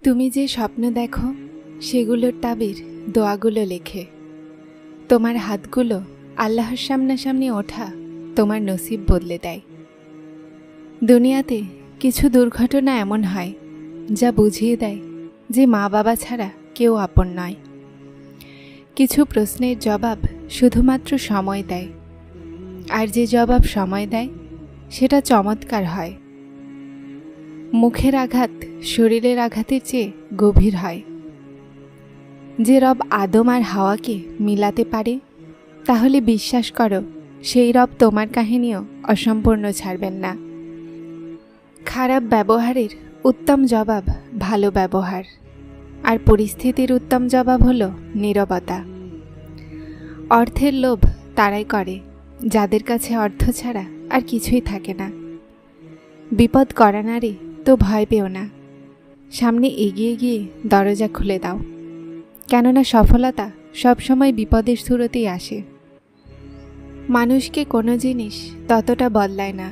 তুমি যে স্বপ্ন দেখো সেগুলোর তাবির দোয়াগুলো লেখে। তোমার হাতগুলো আল্লাহর সামনাসামনি ওঠা তোমার নসিব বদলে দেয়। দুনিয়াতে কিছু দুর্ঘটনা এমন হয় যা বুঝিয়ে দেয় যে মা বাবা ছাড়া কেউ আপন নয়। কিছু প্রশ্নের জবাব শুধুমাত্র সময় দেয়, আর যে জবাব সময় দেয় সেটা চমৎকার হয়। মুখের আঘাত শরীরের আঘাতের চেয়ে গভীর হয়। যে রব আদম আর হাওয়াকে মিলাতে পারে, তাহলে বিশ্বাস করো সেই রব তোমার কাহিনীও অসম্পূর্ণ ছাড়বেন না। খারাপ ব্যবহারের উত্তম জবাব ভালো ব্যবহার, আর পরিস্থিতির উত্তম জবাব হলো নীরবতা। অর্থের লোভ তারাই করে যাদের কাছে অর্থ ছাড়া আর কিছুই থাকে না। বিপদ করা নারে তো ভয় পেও না, সামনে এগিয়ে গিয়ে দরজা খুলে দাও, কেননা সফলতা সবসময় বিপদের শুরুতেই আসে। মানুষকে কোনো জিনিস ততটা বদলায় না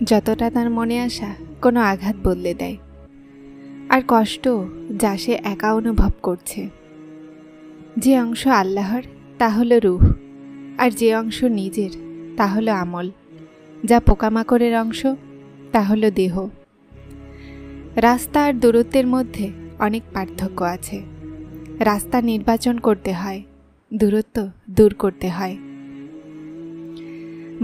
যতটা তার মনে আসা কোনো আঘাত বদলে দেয়, আর কষ্ট যা সে একা অনুভব করছে। যে অংশ আল্লাহর তা হলো রূহ, আর যে অংশ নিজের তা হলো আমল। যা পোকামাকড়ের অংশ তা হলো দেহ। রাস্তা আর দূরত্বের মধ্যে অনেক পার্থক্য আছে। রাস্তা নির্বাচন করতে হয়, দূরত্ব দূর করতে হয়।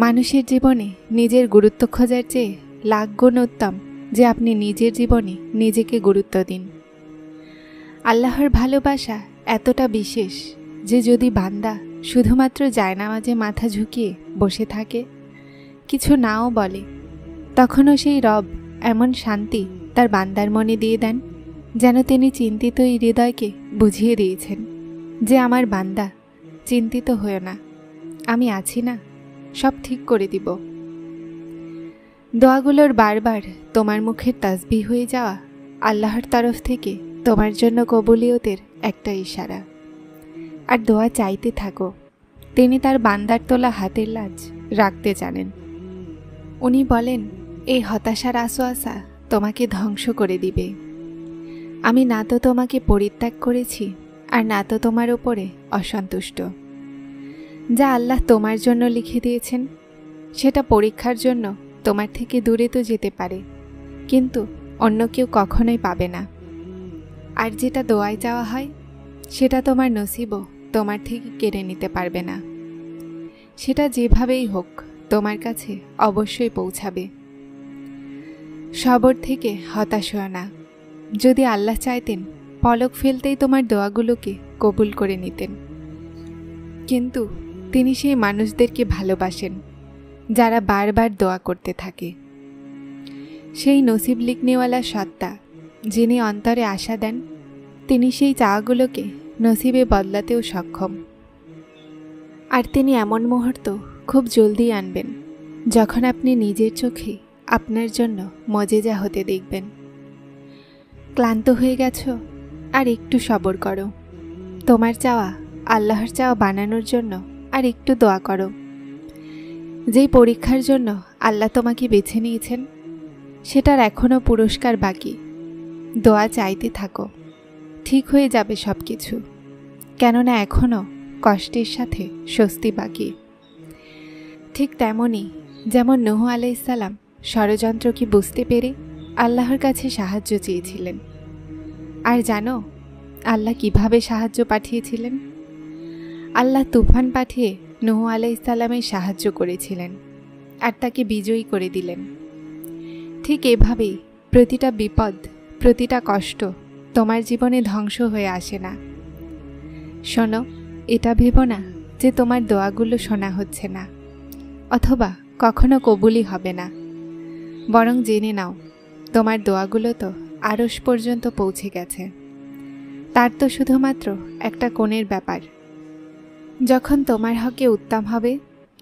মানুষের জীবনে নিজের গুরুত্ব খোঁজার চেয়ে লাখ গুণ উত্তম যে আপনি নিজের জীবনে নিজেকে গুরুত্ব দিন। আল্লাহর ভালোবাসা এতটা বিশেষ যে যদি বান্দা শুধুমাত্র জায়নামাজে মাথা ঝুঁকিয়ে বসে থাকে, কিছু নাও বলে, তখনও সেই রব এমন শান্তি তার বান্দার মনে দিয়ে দেন যেন তিনি চিন্তিত এই হৃদয়কে বুঝিয়ে দিয়েছেন যে আমার বান্দা, চিন্তিত হয়েও না, আমি আছি না, সব ঠিক করে দিব। দোয়াগুলোর বারবার তোমার মুখের তাসবিহ হয়ে যাওয়া আল্লাহর তরফ থেকে তোমার জন্য কবুলিয়তের একটা ইশারা। আর দোয়া চাইতে থাকো, তিনি তার বান্দার তোলা হাতের লাজ রাখতে জানেন। উনি বলেন, এই হতাশার আশোয়াশা তোমাকে ধ্বংস করে দিবে। আমি না তো তোমাকে পরিত্যাগ করেছি, আর না তো তোমার উপরে অসন্তুষ্ট। যা আল্লাহ তোমার জন্য লিখে দিয়েছেন সেটা পরীক্ষার জন্য তোমার থেকে দূরে তো যেতে পারে, কিন্তু অন্য কেউ কখনোই পাবে না। আর যেটা দোয়ায় চাওয়া হয় সেটা তোমার নসিবও তোমার থেকে কেড়ে নিতে পারবে না। সেটা যেভাবেই হোক তোমার কাছে অবশ্যই পৌঁছাবে। সবর থেকে হতাশ হও না। যদি আল্লাহ চাইতেন পলক ফেলতেই তোমার দোয়াগুলোকে কবুল করে নিতেন, কিন্তু তিনি সেই মানুষদেরকে ভালোবাসেন যারা বারবার দোয়া করতে থাকে। সেই নসিব লিখনেওয়ালা সত্তা যিনি অন্তরে আশা দেন, তিনি সেই চাওয়াগুলোকে নসিবে বদলাতেও সক্ষম। আর তিনি এমন মুহূর্ত খুব জলদি আনবেন যখন আপনি নিজের চোখে আপনার জন্য মজেজা হতে দেখবেন। ক্লান্ত হয়ে গেছো? আর একটু সবর করো। তোমার চাওয়া আল্লাহর চাওয়া বানানোর জন্য আর একটু দোয়া করো। যেই পরীক্ষার জন্য আল্লাহ তোমাকে বেছে নিয়েছেন সেটার এখনও পুরস্কার বাকি। দোয়া চাইতে থাকো, ঠিক হয়ে যাবে সব কিছু, কেননা এখনও কষ্টের সাথে স্বস্তি বাকি। ঠিক তেমনই যেমন নূহ আলাইহিসসালাম ষড়যন্ত্রকে বুঝতে পেরে আল্লাহর কাছে সাহায্য চেয়েছিলেন। আর জানো আল্লাহ কিভাবে সাহায্য পাঠিয়েছিলেন? আল্লাহ তুফান পাঠিয়ে নূহ আলাইহিসসালামের সাহায্য করেছিলেন আর তাকে বিজয়ী করে দিলেন। ঠিক এভাবেই প্রতিটা বিপদ, প্রতিটা কষ্ট তোমার জীবনে ধ্বংস হয়ে আসে না। শোনো, এটা ভেবো না যে তোমার দোয়াগুলো শোনা হচ্ছে না অথবা কখনো কবুলই হবে না, বরং জেনে নাও তোমার দোয়াগুলো তো আরশ পর্যন্ত পৌঁছে গেছে। তার তো শুধুমাত্র একটা কোণের ব্যাপার। যখন তোমার হকে উত্তম হবে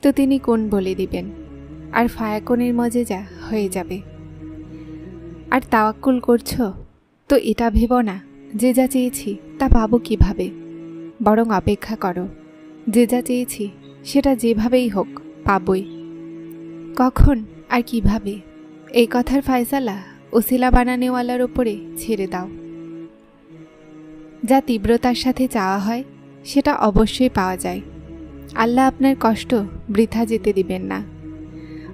তো তিনি কোণ বলে দিবেন, আর ফায়াকোনের মজেজা হয়ে যাবে। আর তাওয়াক্কুল করছো তো এটা ভেবো না যে যা চেয়েছি তা পাবো কিভাবে, বরং অপেক্ষা করো, যে যা চেয়েছি সেটা যেভাবেই হোক পাবই। কখন আর কিভাবে এই কথার ফায়সালা ওসিলা বানানেওয়ালার ওপরে ছেড়ে দাও। যা তীব্রতার সাথে চাওয়া হয় সেটা অবশ্যই পাওয়া যায়। আল্লাহ আপনার কষ্ট বৃথা যেতে দিবেন না।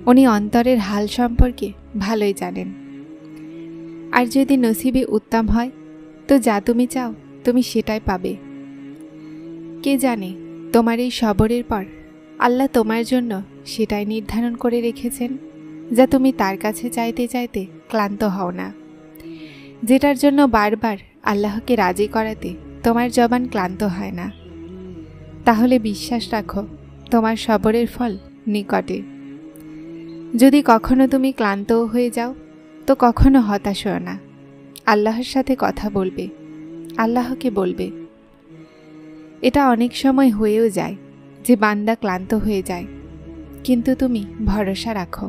উনি অন্তরের হাল সম্পর্কে ভালোই জানেন। আর যদি নসিবে উত্তম হয় তো যা তুমি চাও তুমি সেটাই পাবে। কে জানে তোমার এই সবরের পর আল্লাহ তোমার জন্য সেটাই নির্ধারণ করে রেখেছেন যা তুমি তার কাছে চাইতে চাইতে ক্লান্ত হও না, যেটার জন্য বারবার আল্লাহকে রাজি করাতে তোমার জবান ক্লান্ত হয় না। তাহলে বিশ্বাস রাখো, তোমার সবরের ফল নিকটে। যদি কখনো তুমি ক্লান্তও হয়ে যাও তো কখনো হতাশ হও না। আল্লাহর সাথে কথা বলবে, আল্লাহকে বলবে। এটা অনেক সময় হয়েও যায় যে বান্দা ক্লান্ত হয়ে যায়, কিন্তু তুমি ভরসা রাখো।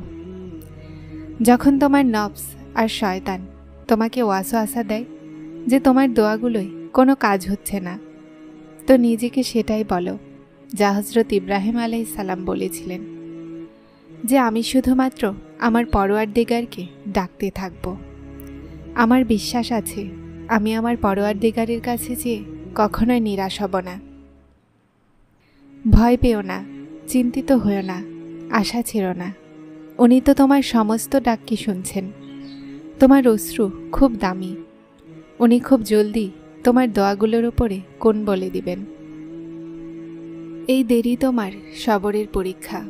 যখন তোমার নফস আর শয়তান তোমাকে ওয়াসওয়াসা দেয় যে তোমার দোয়াগুলোই কোনো কাজ হচ্ছে না, তো নিজেকে সেটাই বলো যা হযরত ইব্রাহিম আলাইহিস সালাম বলেছিলেন, যে আমি শুধুমাত্র আমার পরওয়ারদিগারকে ডাকতে থাকব। আমার বিশ্বাস আছে আমি আমার পরওয়ারদিগারের কাছে যেয়ে কখনোই নিরাশ হব না। ভয় পেও না, চিন্তিত হও না, আশা ছেড়ো না। উনি তো তোমার সমস্ত ডাককে শুনছেন। তোমার অশ্রু খুব দামি। উনি খুব জলদি তোমার দোয়াগুলোর উপরে কোন বলে দিবেন। এই দেরি তোমার সবরের পরীক্ষা।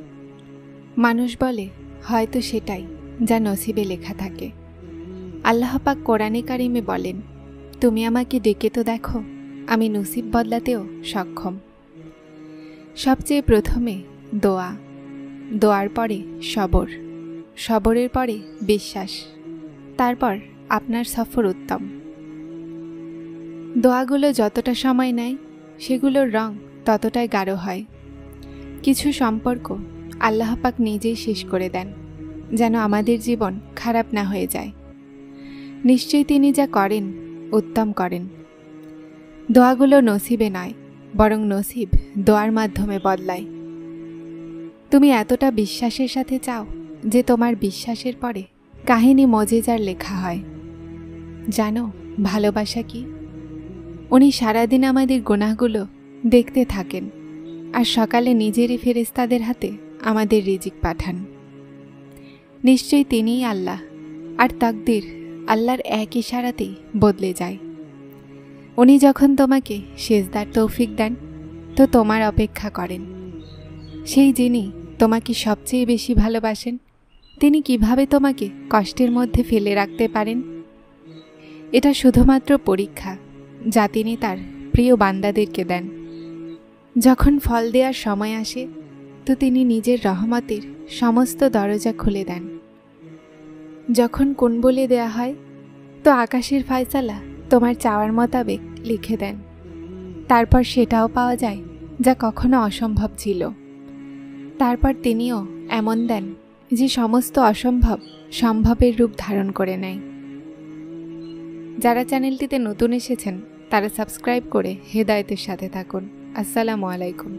মানুষ বলে হয়তো সেটাই যা নসিবে লেখা থাকে। আল্লাহ পাক কোরআনে কারিমে বলেন, তুমি আমাকে ডেকে তো দেখো, আমি নসিব বদলাতেও সক্ষম। সবচেয়ে প্রথমে দোয়া, দোয়ার পরে সবর, সবরের পরে বিশ্বাস, তারপর আপনার সফর উত্তম। দোয়াগুলো যতটা সময় নেয় সেগুলোর রং ততটাই গাঢ় হয়। কিছু সম্পর্ক আল্লাহ পাক নিজেই শেষ করে দেন যেন আমাদের জীবন খারাপ না হয়ে যায়। নিশ্চয়ই তিনি যা করেন উত্তম করেন। দোয়াগুলো নসিবে নয়, বরং নসিব দোয়ার মাধ্যমে বদলায়। তুমি এতটা বিশ্বাসের সাথে চাও যে তোমার বিশ্বাসের পরে কাহিনী মজেজার লেখা হয়। জানো ভালোবাসা কি? উনি সারাদিন আমাদের গুনাহগুলো দেখতে থাকেন আর সকালে নিজেরই ফেরেশতাদের হাতে আমাদের রিজিক পাঠান। নিশ্চয়ই তিনিই আল্লাহ, আর তাকদীর আল্লাহর এক ইশারাতেই বদলে যায়। উনি যখন তোমাকে সেজদার তৌফিক দেন তো তোমার অপেক্ষা করেন। সেই যিনি তোমাকে সবচেয়ে বেশি ভালোবাসেন, তিনি কিভাবে তোমাকে কষ্টের মধ্যে ফেলে রাখতে পারেন? এটা শুধুমাত্র পরীক্ষা যা তিনি তার প্রিয় বান্দাদেরকে দেন। যখন ফল দেওয়ার সময় আসে তো তিনি নিজের রহমতের সমস্ত দরজা খুলে দেন। যখন কোন বলে দেয়া হয় তো আকাশের ফয়সালা তোমার চাওয়ার মোতাবেক লিখে দেন। তারপর সেটাও পাওয়া যায় যা কখনো অসম্ভব ছিল। তারপর তিনিও এমন দেন যে সমস্ত অসম্ভব সম্ভবের রূপ ধারণ করে নেয়। যারা চ্যানেলটিতে নতুন এসেছেন তারা সাবস্ক্রাইব করে হেদায়েতের সাথে থাকুন। আসসালামু আলাইকুম।